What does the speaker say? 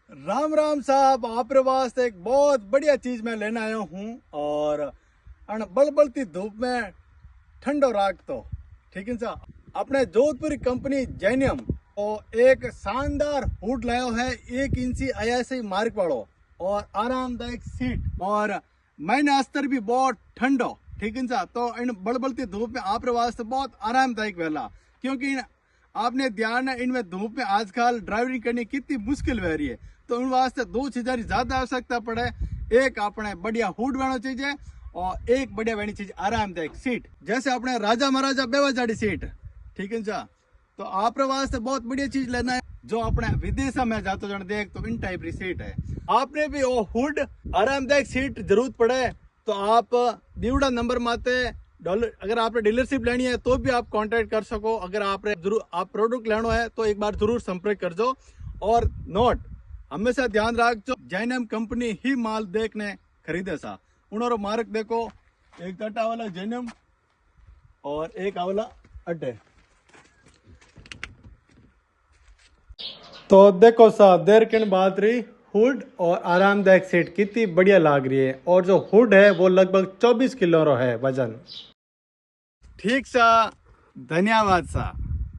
राम राम साहब, आपके वास्ते एक बहुत बढ़िया चीज मैं लेने आया हूँ। और बलबलती धूप में ठंडो राख तो ठीक है साहब। अपने जोधपुरी कंपनी जैनियम और एक शानदार हुड लायो है, 1 इंची ऐसे मार्क वालों और आरामदायक सीट और मैंने अस्तर भी बहुत ठंडो ठीक है साहब। तो इन बलबलती धूप में आपके वास्ते बहुत आरामदायक वेला, क्योंकि आपने ध्यान है इनमें धूप में आजकल ड्राइविंग करनी कितनी मुश्किल हो रही है। तो उन वास्ते दो चीज़ों की ज्यादा आवश्यकता पड़े। एक अपने बढ़िया हुड बनो चाहिए और एक बढ़िया बनी चीज आरामदायक सीट, जैसे अपने राजा महाराजा बेवाजाड़ी सीट ठीक है सा। तो आपके वास्ते बहुत बढ़िया चीज लेना है जो अपने विदेश में जाते जन देख तो इन टाइप की सीट है। आपने भी वो हुड आरामदायक सीट जरूरत पड़े तो आप दीवड़ा नंबर माते डॉलर, अगर आपने डीलरशिप लेनी है तो भी आप कांटेक्ट कर सको। अगर आपने जरूर आप प्रोडक्ट लेना है तो एक बार जरूर संपर्क कर दो। और नोट हमेशा ध्यान रख जो जैनियम कंपनी ही माल देखने खरीदे सा। उन्होंने मार्क देखो, एक कटा वाला जैनियम और एक वाला अड्डे। तो देखो सा देर के बात रही हुड और आरामदायक सीट कितनी बढ़िया लाग रही है। और जो हुड है वो लगभग 24 किलो है वजन। ठीक सा, धन्यवाद सा।